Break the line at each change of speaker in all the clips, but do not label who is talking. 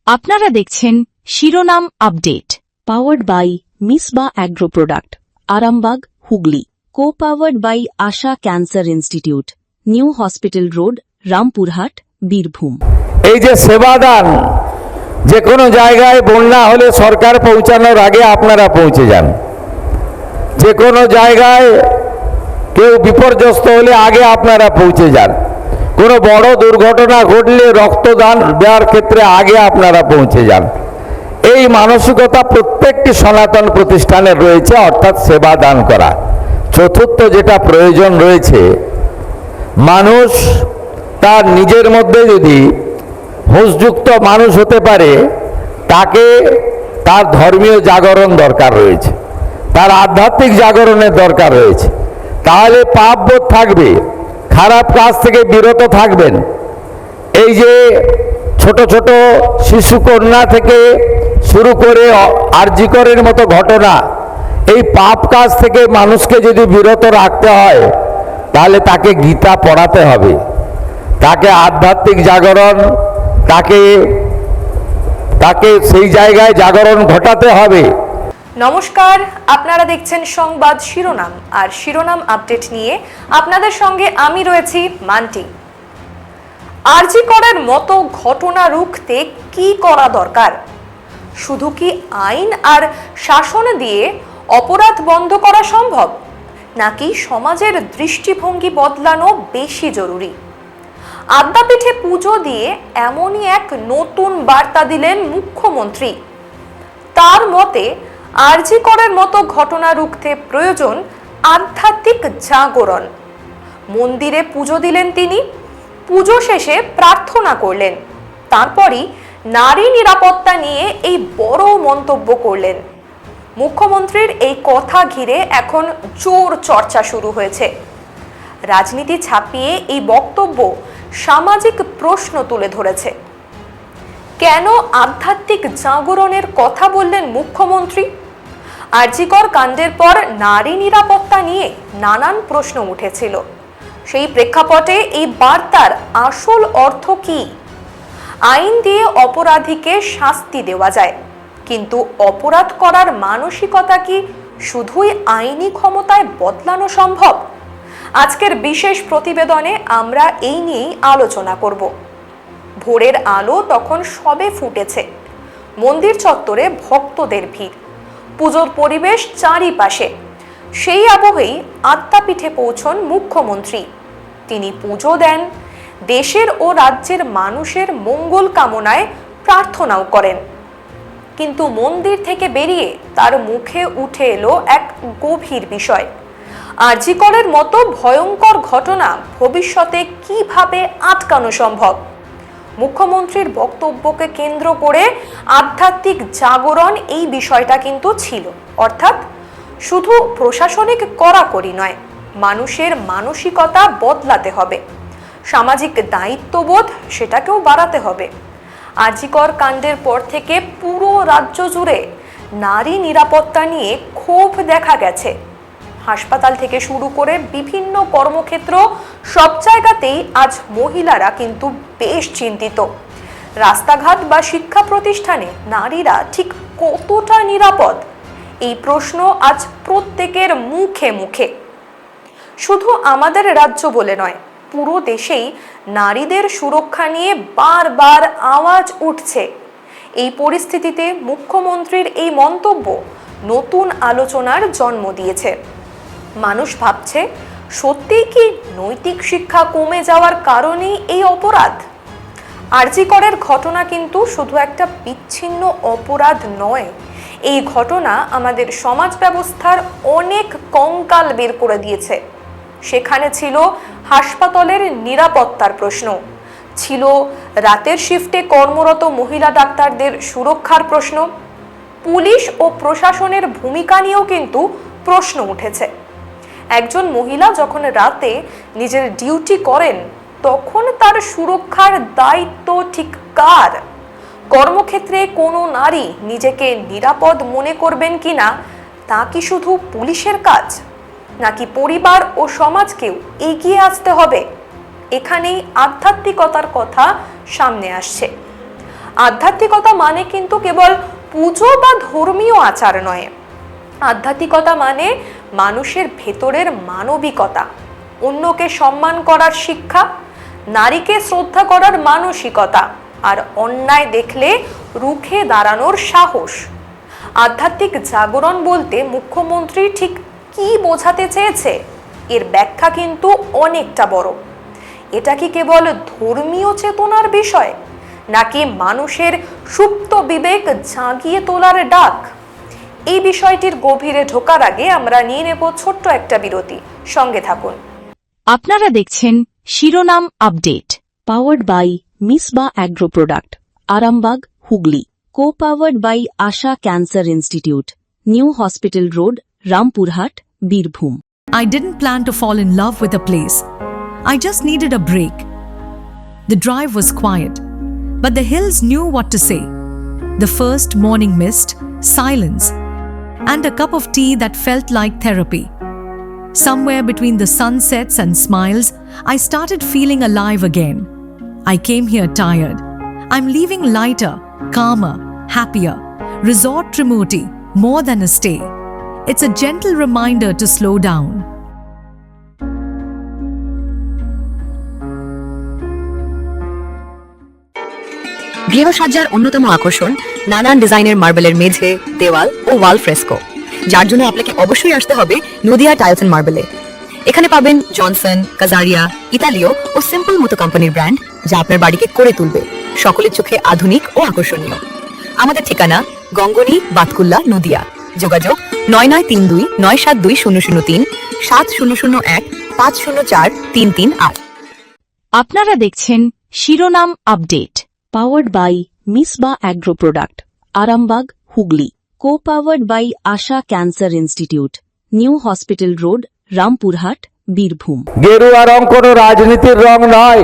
আপনারা দেখছেন শিরোনাম update, powered by Misba agro product, Arambagh, Hooghly. Co powered by Asha cancer institute, new hospital road, Rampurhat, Birbhum.
এই যে সেবাদান, যে কোনো জায়গায় বন্যা হলে সরকার পৌঁছানোর আগে আপনারা পৌঁছে যান। যে কোনো জায়গায় কেউ বিপর্যস্ত হলে আগে আপনারা পৌঁছে যান। কোনো বড় দুর্ঘটনা ঘটলে রক্তদান দেওয়ার ক্ষেত্রে আগে আপনারা পৌঁছে যান। এই মানসিকতা প্রত্যেকটি সনাতন প্রতিষ্ঠানের রয়েছে, অর্থাৎ সেবা দান করা। চতুর্থ যেটা প্রয়োজন রয়েছে, মানুষ তার নিজের মধ্যে যদি হুঁশযুক্ত মানুষ হতে পারে, তাকে তার ধর্মীয় জাগরণ দরকার রয়েছে, তার আধ্যাত্মিক জাগরণের দরকার রয়েছে। তাহলে পাপবোধ থাকবে, খারাপ কাজ থেকে বিরত থাকবেন। এই যে ছোট ছোট শিশু কন্যা থেকে শুরু করে আরজিকরের মতো ঘটনা, এই পাপ কাজ থেকে মানুষকে যদি বিরত রাখতে হয়, তাহলে তাকে গীতা পড়াতে হবে, তাকে আধ্যাত্মিক জাগরণ, তাকে সেই জায়গায় জাগরণ ঘটাতে হবে।
নমস্কার, আপনারা দেখছেন সংবাদ শিরোনাম, আর শিরোনাম আপডেট নিয়ে আপনাদের সঙ্গে আমি রয়েছি মান্টি। আরজি করের মতো ঘটনা রুখতে কি করা দরকার? শুধু কি আইন আর শাসন দিয়ে অপরাধ বন্ধ করা সম্ভব, নাকি সমাজের দৃষ্টিভঙ্গি বদলানো বেশি জরুরি? আদ্যাপীঠে পুজো দিয়ে এমনই এক নতুন বার্তা দিলেন মুখ্যমন্ত্রী। তার মতে আরজি করের মতো ঘটনা রুখতে প্রয়োজন আধ্যাত্মিক জাগরণ। মন্দিরে পুজো দিলেন তিনি, পুজো শেষে প্রার্থনা করলেন, তারপরই নারী নিরাপত্তা নিয়ে এই বড় মন্তব্য করলেন। মুখ্যমন্ত্রীর এই কথা ঘিরে এখন জোর চর্চা শুরু হয়েছে। রাজনীতি ছাপিয়ে এই বক্তব্য সামাজিক প্রশ্ন তুলে ধরেছে। কেন আধ্যাত্মিক জাগরণের কথা বললেন মুখ্যমন্ত্রী? আরজিকর কাণ্ডের পর নারী নিরাপত্তা নিয়ে নানান প্রশ্ন উঠেছিল। সেই প্রেক্ষাপটে এই বার্তার আসল অর্থ কি? আইন দিয়ে অপরাধীকে শাস্তি দেওয়া যায়, কিন্তু অপরাধ করার মানসিকতা কি শুধুই আইনি ক্ষমতায় বদলানো সম্ভব? আজকের বিশেষ প্রতিবেদনে আমরা এই নিয়েই আলোচনা করব। ভোরের আলো তখন সবে ফুটেছে, মন্দির চত্বরে ভক্তদের ভিড়, পুজোর পরিবেশ চারিপাশে। সেই আবহেই আদ্যাপীঠে পৌঁছন মুখ্যমন্ত্রী। তিনি পুজো দেন, দেশের ও রাজ্যের মানুষের মঙ্গল কামনায় প্রার্থনাও করেন। কিন্তু মন্দির থেকে বেরিয়ে তার মুখে উঠে এলো এক গভীর বিষয়। আরজি করের মতো ভয়ঙ্কর ঘটনা ভবিষ্যতে কিভাবে আটকানো সম্ভব? মুখ্যমন্ত্রীর বক্তব্যকে কেন্দ্র করে আধ্যাত্মিক জাগরণ এই বিষয়টা কিন্তু ছিল, অর্থাৎ শুধু প্রশাসনিক কড়াকড়ি নয়, মানুষের মানসিকতা বদলাতে হবে, সামাজিক দায়িত্ববোধ সেটাকেও বাড়াতে হবে। আরজিকর কাণ্ডের পর থেকে পুরো রাজ্য জুড়ে নারী নিরাপত্তা নিয়ে ক্ষোভ দেখা গেছে। হাসপাতাল থেকে শুরু করে বিভিন্ন কর্মক্ষেত্র, সব জায়গাতেই আজ মহিলারা কিন্তু বেশ চিন্তিত। রাস্তাঘাট বা শিক্ষা প্রতিষ্ঠানে নারীরা ঠিক কতটা নিরাপদ? এই প্রশ্ন আজ প্রত্যেকের মুখে মুখে। শুধু আমাদের রাজ্য বলে নয়, পুরো দেশেই নারীদের সুরক্ষা নিয়ে বারবার আওয়াজ উঠছে। এই পরিস্থিতিতে মুখ্যমন্ত্রীর এই মন্তব্য নতুন আলোচনার জন্ম দিয়েছে। মানুষ ভাবছে, সত্যিই কি নৈতিক শিক্ষা কমে যাওয়ার কারণেই এই অপরাধ? আরজি করের ঘটনা কিন্তু শুধু একটা বিচ্ছিন্ন অপরাধ নয়, এই ঘটনা আমাদের সমাজ ব্যবস্থার অনেক কঙ্কাল বের করে দিয়েছে। সেখানে ছিল হাসপাতালের নিরাপত্তার প্রশ্ন, ছিল রাতের শিফটে কর্মরত মহিলা ডাক্তারদের সুরক্ষার প্রশ্ন, পুলিশ ও প্রশাসনের ভূমিকা নিয়েও কিন্তু প্রশ্ন উঠেছে। একজন মহিলা যখন রাতে নিজের ডিউটি করেন, তখন তার সুরক্ষার দায়িত্ব ঠিক কার? কর্মক্ষেত্রে কোনো নারী নিজেকে নিরাপদ মনে করবেন কিনা, তা কি শুধু পুলিশের কাজ, নাকি পরিবার ও সমাজকেও এগিয়ে আসতে হবে? এখানেই আধ্যাত্মিকতার কথা সামনে আসছে। আধ্যাত্মিকতা মানে কিন্তু কেবল পুজো বা ধর্মীয় আচার নয়। আধ্যাত্মিকতা মানে মানুষের ভেতরের মানবিকতা, অন্যকে সম্মান করার শিক্ষা, নারীকে শ্রদ্ধা করার মানসিকতা, আর অন্যায় দেখলে রুখে দাঁড়ানোর সাহস। আধ্যাত্মিক জাগরণ বলতে মুখ্যমন্ত্রী ঠিক কি বোঝাতে চেয়েছে, এর ব্যাখ্যা কিন্তু অনেকটা বড়। এটা কি কেবল ধর্মীয় চেতনার বিষয়, নাকি মানুষের সুপ্ত বিবেক জাগিয়ে তোলার ডাক? এই বিষয়টির গভীরে ঢোকার আগে আমরা নিয়ে নেব ছোট্ট একটা বিরতি। সঙ্গে থাকুন।
আপনারা দেখছেন শিরোনাম update, powered by Misba agro product, Arambagh, Hooghly. Co-powered by Asha Cancer Institute, New Hospital Road, Rampurhat, Birbhum.
I didn't plan to fall in love with a place. I just needed a break. The drive was quiet, but the hills knew what to say. The first morning mist, silence, and a cup of tea that felt like therapy. Somewhere between the sunsets and smiles, I started feeling alive again. I came here tired. I'm leaving lighter, calmer, happier. Resort Trimurti, more than a stay. It's a gentle reminder to slow down.
গৃহসজ্জার অন্যতম আকর্ষণ নানান ডিজাইনের মার্বেলের মেঝে, দেওয়াল ও ওয়াল fresco, যার জন্য আপনাকে অবশ্যই আসতে হবে নদিয়া টাইলস এন্ড মার্বেলে। এখানে পাবেন জনসন, কাজারিয়া, ইতালীয় ও সিম্পল মতো কোম্পানির ব্র্যান্ড, যা আপনার বাড়িকে করে তুলবে সকলের চোখে আধুনিক ও আকর্ষণীয়। আমাদের ঠিকানা গঙ্গনি, বাতকুল্লা, নদিয়া। যোগাযোগ 9932 972 003 7001 504 338।
আপনারা দেখছেন শিরোনাম update, powered by Misba agro product, Arambagh, Hooghly. Co-powered by Asha Cancer Institute, New Hospital Road, Rampurhat, Birbhum.
গেরুয়া রং কোনো রাজনীতির রং নয়।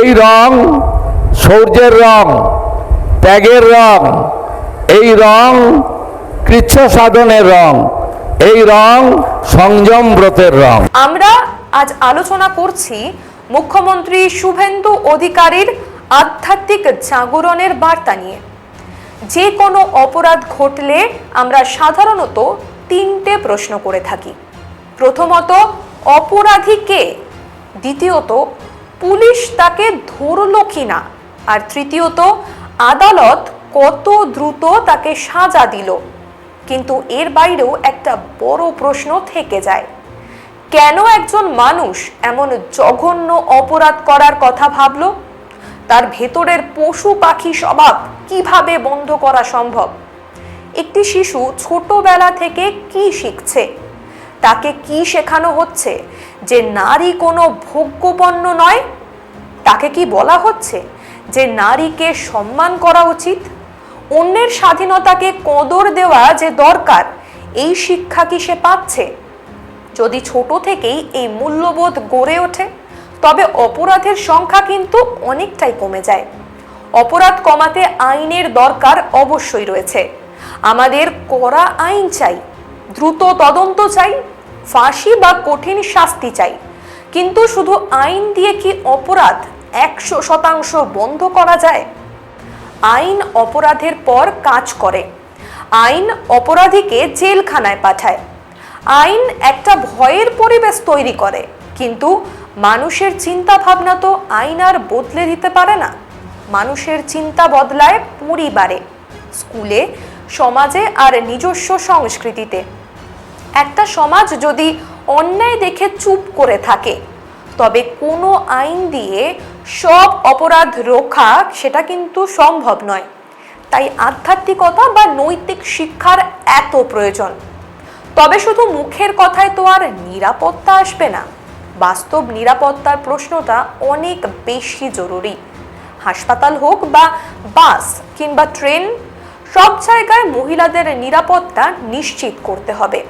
এই রং শৌর্যের রং, ত্যাগের রং। এই রং কৃচ্ছ সাধনের রং। এই রং সংযম ব্রতের রং।
আমরা আজ আলোচনা করছি মুখ্যমন্ত্রী শুভেন্দু অধিকারীর আধ্যাত্মিক জাগরণের বার্তা নিয়ে। যে কোনো অপরাধ ঘটলে আমরা সাধারণত তিনটে প্রশ্ন করে থাকি। প্রথমত, অপরাধী কে? দ্বিতীয়ত, পুলিশ তাকে ধরলো কিনা? আর তৃতীয়ত, আদালত কত দ্রুত তাকে সাজা দিল? কিন্তু এর বাইরেও একটা বড় প্রশ্ন থেকে যায়, কেন একজন মানুষ এমন জঘন্য অপরাধ করার কথা ভাবলো? তার ভেতরের পশু পাখি স্বভাব কিভাবে বন্ধ করা সম্ভব? একটি শিশু ছোটবেলা থেকে কি শিখছে? তাকে কি শেখানো হচ্ছে? যে নারী কোনো ভোগ্যপণ্য নয়? তাকে কি বলা হচ্ছে যে নারীকে সম্মান করা উচিত? অন্যের স্বাধীনতাকে কদর দেওয়া যে দরকার, এই শিক্ষা কি সে পাচ্ছে? যদি ছোট থেকেই এই মূল্যবোধ গড়ে ওঠে, তবে অপরাধের সংখ্যা কিন্তু অনেকটাই কমে যায়। অপরাধ কমাতে আইনের দরকার অবশ্যই রয়েছে। আমাদের কড়া আইন চাই, দ্রুত তদন্ত চাই, ফাঁসি বা কঠিন শাস্তি চাই। কিন্তু শুধু আইন দিয়ে কি অপরাধ 100% বন্ধ করা যায়? আইন অপরাধের পর কাজ করে। আইন অপরাধীকে জেলখানায় পাঠায়। আইন একটা ভয়ের পরিবেশ তৈরি করে, কিন্তু মানুষের চিন্তা ভাবনা তো আইন আর বদলে দিতে পারে না। মানুষের চিন্তা বদলায় পরিবারে, স্কুলে, সমাজে আর নিজস্ব সংস্কৃতিতে। একটা সমাজ যদি অন্যায় দেখে চুপ করে থাকে, তবে কোনো আইন দিয়ে সব অপরাধ রোখা সেটা কিন্তু সম্ভব নয়। তাই আধ্যাত্মিকতা বা নৈতিক শিক্ষার এত প্রয়োজন। তবে শুধু মুখের কথায় তো আর নিরাপত্তা আসবে না। বাস্তব নিরাপত্তার প্রশ্নটা অনেক বেশি জরুরি। হাসপাতাল হোক বা বাস কিংবা ট্রেন, সব জায়গায় মহিলাদের নিরাপত্তা নিশ্চিত করতে হবে।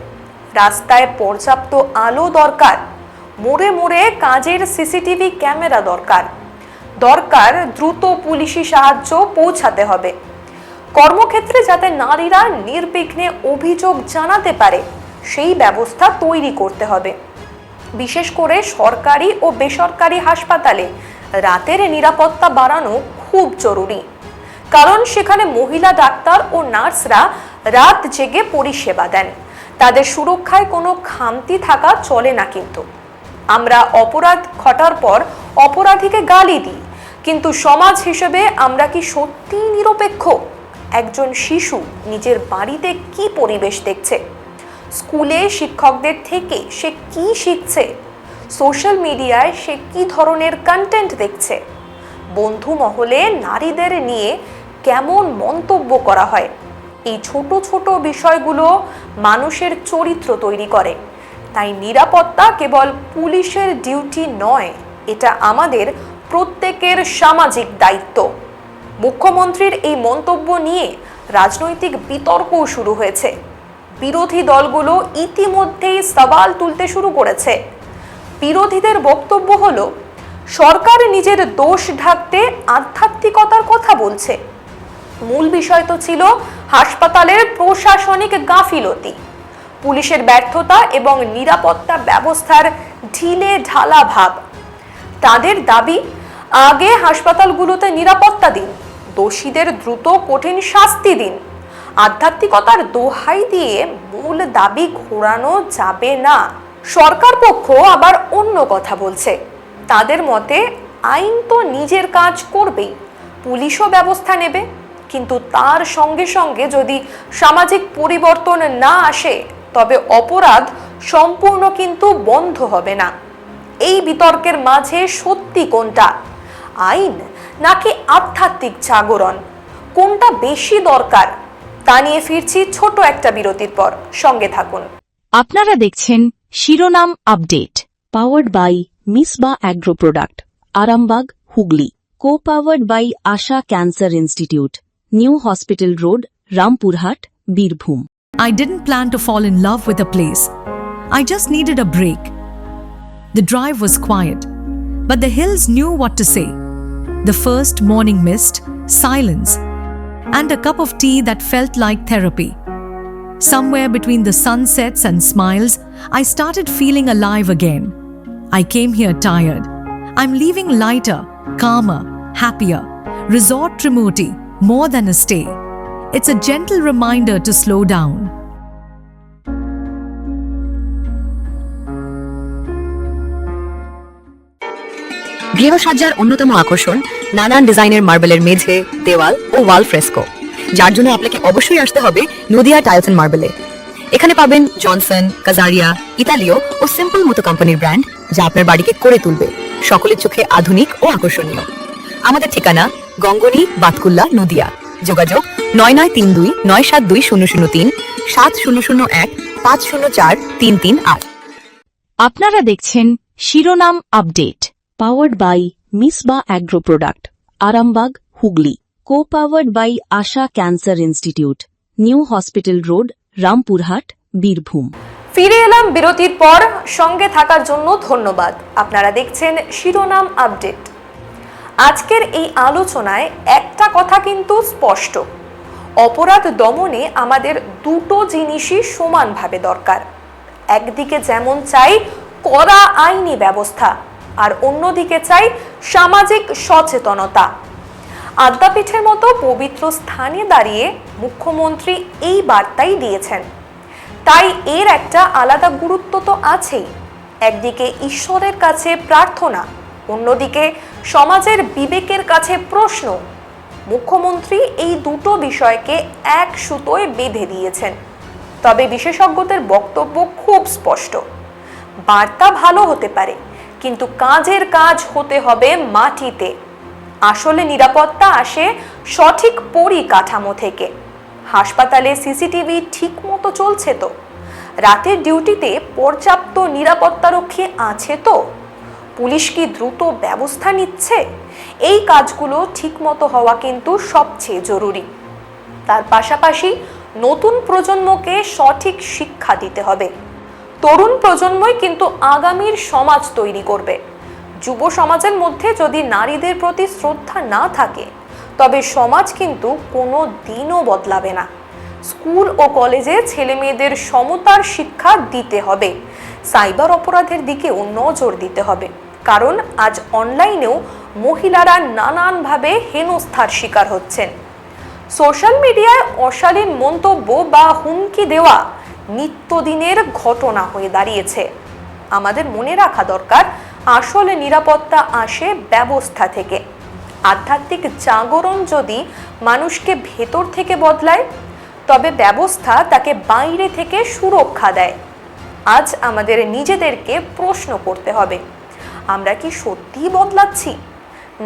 রাস্তায় পর্যাপ্ত আলো দরকার, মোড়ে মোড়ে কাজের সিসিটিভি ক্যামেরা দরকার। দরকার দ্রুত পুলিশি সাহায্য পৌঁছাতে হবে। কর্মক্ষেত্রে যাতে নারীরা নির্বিঘ্নে অভিযোগ জানাতে পারে, সেই ব্যবস্থা তৈরি করতে হবে। বিশেষ করে সরকারি ও বেসরকারি হাসপাতালে রাতের নিরাপত্তা বাড়ানো খুব জরুরি। কারণ সেখানে মহিলা ডাক্তার ও নার্সরা রাত জেগে পরিষেবা দেন। তাদের সুরক্ষায় কোনো খামতি থাকা চলে না। কিন্তু আমরা অপরাধ ঘটার পর অপরাধীকে গালি দিই, কিন্তু সমাজ হিসেবে আমরা কি সত্যিই নিরপেক্ষ? একজন শিশু নিজের বাড়িতে কি পরিবেশ দেখছে, স্কুলে শিক্ষকদের থেকে সে কি শিখছে, সোশ্যাল মিডিয়ায় সে কি ধরনের কন্টেন্ট দেখছে, বন্ধু মহলে নারীদের নিয়ে কেমন মন্তব্য করা হয়, এই ছোট ছোট বিষয়গুলো মানুষের চরিত্র তৈরি করে। তাই নিরাপত্তা কেবল পুলিশের ডিউটি নয়, এটা আমাদের প্রত্যেকের সামাজিক দায়িত্ব। মুখ্যমন্ত্রীর এই মন্তব্য নিয়ে রাজনৈতিক বিতর্কও শুরু হয়েছে। বিরোধী দলগুলো ইতিমধ্যেই সওয়াল তুলতে শুরু করেছে। বিরোধীদের বক্তব্য হলো, সরকার নিজের দোষ ঢাকতে আধ্যাত্মিকতার কথা বলছে। মূল বিষয় তো ছিল হাসপাতালের প্রশাসনিক গাফিলতি, পুলিশের ব্যর্থতা এবং নিরাপত্তা ব্যবস্থার ঢিলে ঢালা ভাব। তাদের দাবি, আগে হাসপাতালগুলোতে নিরাপত্তা দিন, দোষীদের দ্রুত কঠিন শাস্তি দিন। আধ্যাত্মিকতার দোহাই দিয়ে মূল দাবি ঘোরানো যাবে না। সরকার পক্ষ আবার অন্য কথা বলছে। তাদের মতে আইন তো নিজের কাজ করবেই, পুলিশও ব্যবস্থা নেবে, কিন্তু তার সঙ্গে সঙ্গে যদি সামাজিক পরিবর্তন না আসে তবে অপরাধ সম্পূর্ণ কিন্তু বন্ধ হবে না। এই বিতর্কের মাঝে সত্যি কোনটা, আইন নাকি আধ্যাত্মিক জাগরণ, কোনটা বেশি দরকার, তা নিয়ে ফিরছি ছোট একটা বিরতির পর। সঙ্গে থাকুন।
আপনারা দেখছেন শিরোনাম update, powered by Misba agro product, Arambagh, Hooghly. Co powered by Asha cancer institute, new hospital road, Rampurhat, Birbhum.
I didn't plan to fall in love with a place. I just needed a break. The drive was quiet, but the hills knew what to say. The first morning mist, silence, and a cup of tea that felt like therapy. Somewhere between the sunsets and smiles, I started feeling alive again. I came here tired. I'm leaving lighter, calmer, happier. Resort Trimurti, more than a stay. It's a gentle reminder to slow down.
গৃহসজ্জার অন্যতম আকর্ষণ নানান ডিজাইনের মার্বেলের মেঝে, দেওয়াল ও ওয়াল fresco, যার জন্য আপনাকে অবশ্যই আসতে হবে নদিয়া টাইলস এন্ড মার্বেলে। এখানে পাবেন জনসন, কাজারিয়া, ইতালিও ও সিম্পল মতো কোম্পানির ব্র্যান্ড, যা আপনার বাড়িকে করে তুলবে সকলের চোখে আধুনিক ও আকর্ষণীয়। আমাদের ঠিকানা গঙ্গনি, বাতকুল্লা, নদিয়া। যোগাযোগ 9932972003 7001 504 338।
আপনারা দেখছেন শিরোনাম update, powered by Misba agro product, Arambagh, Hooghly. Co powered by Asha cancer institute, new hospital road, Rampurhat, Birbhum.
ফিরে এলাম বিরতির পর। সঙ্গে থাকার জন্য ধন্যবাদ। আপনারা দেখছেন শিরোনাম আপডেট। আজকের এই আলোচনায় একটা কথা কিন্তু স্পষ্ট, অপরাধ দমনে আমাদের দুটো জিনিসই সমানভাবে দরকার। একদিকে যেমন চাই কড়া আইনি ব্যবস্থা, আর অন্যদিকে চাই সামাজিক সচেতনতা। আদ্যাপীঠের মতো পবিত্র স্থানে দাঁড়িয়ে মুখ্যমন্ত্রী এই বার্তাই দিয়েছেন, তাই এর একটা আলাদা গুরুত্ব তো আছেই। একদিকে ঈশ্বরের কাছে প্রার্থনা, অন্যদিকে সমাজের বিবেকের কাছে প্রশ্ন। মুখ্যমন্ত্রী এই দুটো বিষয়কে এক সুতোয় বেঁধে দিয়েছেন। তবে বিশেষজ্ঞদের বক্তব্য খুব স্পষ্ট, বার্তা ভালো হতে পারে, কিন্তু কাজের কাজ হতে হবে মাটিতে। আসলে নিরাপত্তা আসে সঠিক পরিকাঠামো থেকে। হাসপাতালে সিসিটিভি ঠিক মতো চলছে তো? রাতের ডিউটিতে পর্যাপ্ত নিরাপত্তারক্ষী আছে তো? পুলিশ কি দ্রুত ব্যবস্থা নিচ্ছে? এই কাজগুলো ঠিকমতো হওয়া কিন্তু সবচেয়ে জরুরি। তার পাশাপাশি নতুন প্রজন্মকে সঠিক শিক্ষা দিতে হবে। তরুণ প্রজন্মই কিন্তু আগামীর সমাজ তৈরি করবে। যুব সমাজের মধ্যে যদি নারীদের প্রতি শ্রদ্ধা না থাকে, তবে সমাজ কিন্তু কোনো দিনও বদলাবে না। স্কুল ও কলেজে ছেলে মেয়েদের সমতার শিক্ষা দিতে হবে। সাইবার অপরাধের দিকেও নজর দিতে হবে, কারণ আজ অনলাইনেও মহিলারা নানানভাবে হেনস্থার শিকার হচ্ছেন। সোশ্যাল মিডিয়ায় অশালীন মন্তব্য বা হুমকি দেওয়া নিত্যদিনের ঘটনা হয়ে দাঁড়িয়েছে। আমাদের মনে রাখা দরকার, আসলে নিরাপত্তা আসে ব্যবস্থা থেকে। আধ্যাত্মিক জাগরণ যদি মানুষকে ভেতর থেকে বদলায়, তবে ব্যবস্থা তাকে বাইরে থেকে সুরক্ষা দেয়। আজ আমাদের নিজেদেরকে প্রশ্ন করতে হবে, আমরা কি সত্যিই বদলাচ্ছি?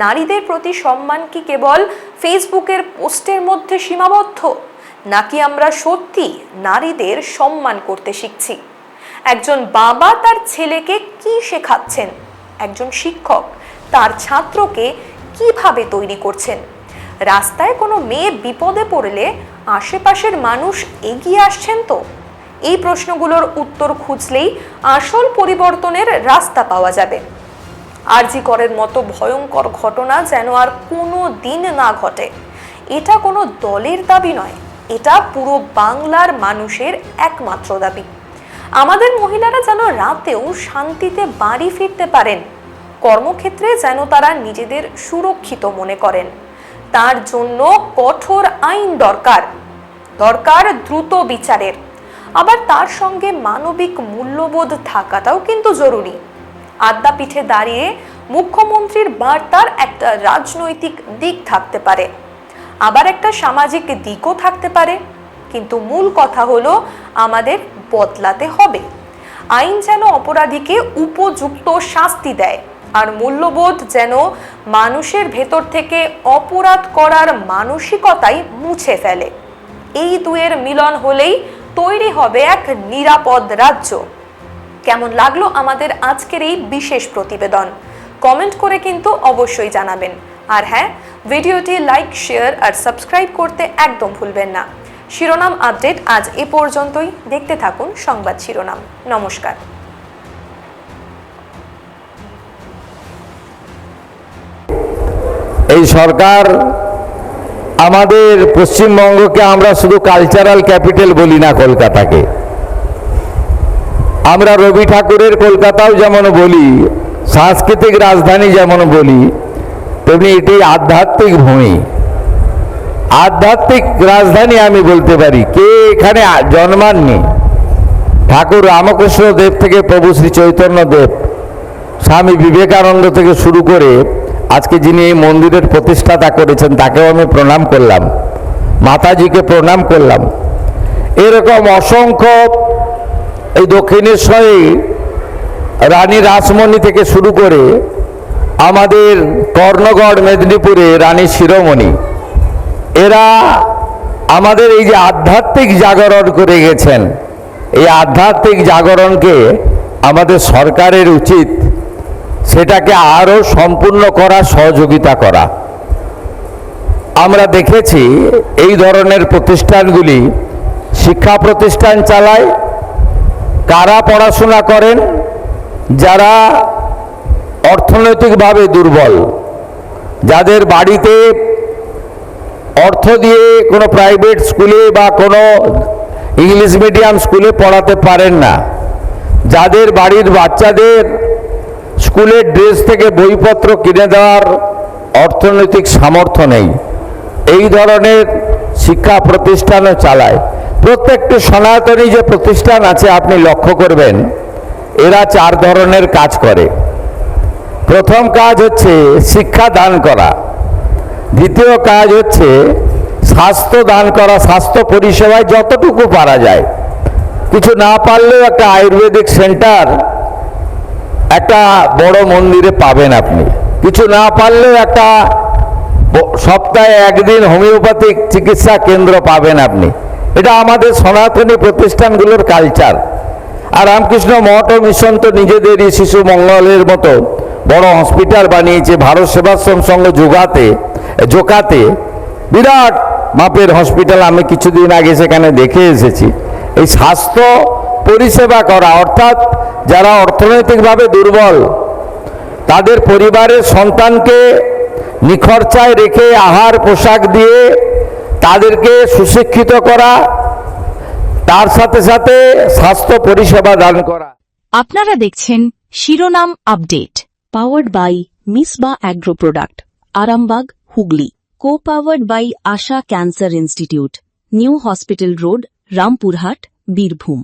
নারীদের প্রতি সম্মান কি কেবল ফেসবুকের পোস্টের মধ্যে সীমাবদ্ধ, নাকি আমরা সত্যি নারীদের সম্মান করতে শিখছি? একজন বাবা তার ছেলেকে কি শেখাচ্ছেন? একজন শিক্ষক তার ছাত্রকে কিভাবে তৈরি করছেন? রাস্তায় কোনো মেয়ে বিপদে পড়লে আশেপাশের মানুষ এগিয়ে আসছেন তো? এই প্রশ্নগুলোর উত্তর খুঁজলেই আসল পরিবর্তনের রাস্তা পাওয়া যাবে। আরজি করের মতো ভয়ঙ্কর ঘটনা যেন আর কোনো দিন না ঘটে। এটা কোনো দলের দাবি নয়, এটা পুরো বাংলার মানুষের একমাত্র দাবি। আমাদের মহিলারা যেন রাতেও শান্তিতে বাড়ি ফিরতে পারেন, কর্মক্ষেত্রে যেন তারা নিজেদের সুরক্ষিত মনে করেন। তার জন্য কঠোর আইন দরকার, দ্রুত বিচারের। আবার তার সঙ্গে মানবিক মূল্যবোধ থাকাটাও কিন্তু জরুরি। আদ্যাপীঠে দাঁড়িয়ে মুখ্যমন্ত্রীর বার্তার একটা রাজনৈতিক দিক থাকতে পারে, আবার একটা সামাজিক দিকও থাকতে পারে, কিন্তু মূল কথা হলো আমাদের বদলাতে হবে। আইন যেন অপরাধীকে উপযুক্ত শাস্তি দেয়, আর মূল্যবোধ যেন মানুষের ভেতর থেকে অপরাধ করার মানসিকতাই মুছে ফেলে। এই দুয়ের মিলন হলেই তৈরি হবে এক নিরাপদ রাজ্য। কেমন লাগলো আমাদের আজকের এই বিশেষ প্রতিবেদন? কমেন্ট করে কিন্তু অবশ্যই জানাবেন। আর হ্যাঁ, ভিডিওটি লাইক, শেয়ার আর সাবস্ক্রাইব করতে একদম ভুলবেন না। শিরোনাম আপডেট আজ এ পর্যন্তই। দেখতে থাকুন সংবাদ শিরোনাম। নমস্কার।
এই সরকার আমাদের পশ্চিমবঙ্গকে আমরা শুধু কালচারাল ক্যাপিটাল বলি না, কলকাতাকে আমরা রবি ঠাকুরের কলকাতাও যেমন বলি, সাংস্কৃতিক রাজধানী যেমন বলি, তেমনি এটি আধ্যাত্মিক ভূমি, আধ্যাত্মিক রাজধানী আমি বলতে পারি। কে এখানে জন্মাননি? ঠাকুর রামকৃষ্ণ দেব থেকে প্রভু শ্রী চৈতন্য দেব, স্বামী বিবেকানন্দ থেকে শুরু করে আজকে যিনি এই মন্দিরের প্রতিষ্ঠাতা করেছেন তাকেও আমি প্রণাম করলাম, মাতাজিকে প্রণাম করলাম। এরকম অসংখ্য এই দক্ষিণেশ্বরে রানী রাসমণি থেকে শুরু করে আমাদের কর্ণগড় মেদিনীপুরে রানী শিরোমণি, এরা আমাদের এই যে আধ্যাত্মিক জাগরণ করে গেছেন, এই আধ্যাত্মিক জাগরণকে আমাদের সরকারের উচিত সেটাকে আরও সম্পূর্ণ করা, সহযোগিতা করা। আমরা দেখেছি এই ধরনের প্রতিষ্ঠানগুলি শিক্ষা প্রতিষ্ঠান চালায়। কারা পড়াশোনা করেন? যারা অর্থনৈতিকভাবে দুর্বল, যাদের বাড়িতে অর্থ দিয়ে কোনো প্রাইভেট স্কুলে বা কোনো ইংলিশ মিডিয়াম স্কুলে পড়াতে পারেন না, যাদের বাড়ির বাচ্চাদের স্কুলের ড্রেস থেকে বইপত্র কিনে দেওয়ার অর্থনৈতিক সামর্থ্য নেই, এই ধরনের শিক্ষা প্রতিষ্ঠানও চালায়। প্রত্যেকটি সনাতনী যে প্রতিষ্ঠান আছে আপনি লক্ষ্য করবেন, এরা 4 ধরনের কাজ করে। প্রথম কাজ হচ্ছে শিক্ষা দান করা, দ্বিতীয় কাজ হচ্ছে স্বাস্থ্য দান করা, স্বাস্থ্য পরিষেবায় যতটুকু পারা যায়। কিছু না পারলেও একটা আয়ুর্বেদিক সেন্টার একটা বড় মন্দিরে পাবেন আপনি, কিছু না পারলেও একটা সপ্তাহে একদিন হোমিওপ্যাথিক চিকিৎসা কেন্দ্র পাবেন আপনি। এটা আমাদের সনাতনী প্রতিষ্ঠানগুলোর কালচার। আর রামকৃষ্ণ মঠ ও মিশন তো নিজেদেরই শিশু মঙ্গলের মতো বড় হসপিটাল বানিয়েছে, ভারত সেবাশ্রম সংঘ জোকাতে বিরাট মাপের হসপিটাল, আমি কিছুদিন আগে সেখানে দেখে এসেছি। এই স্বাস্থ্য পরিষেবা করা, অর্থাৎ যারা অর্থনৈতিকভাবে দুর্বল তাদের পরিবারের সন্তানকে নিখরচায় রেখে আহার পোশাক দিয়ে তাদেরকে সুশিক্ষিত করা, তার সাথে সাথে স্বাস্থ্য পরিষেবা দান করা।
আপনারা দেখছেন শিরোনাম update, powered by Misba agro product, Arambagh, Hooghly. Co-powered by Asha Cancer Institute, New Hospital Road, Rampurhat, Birbhum.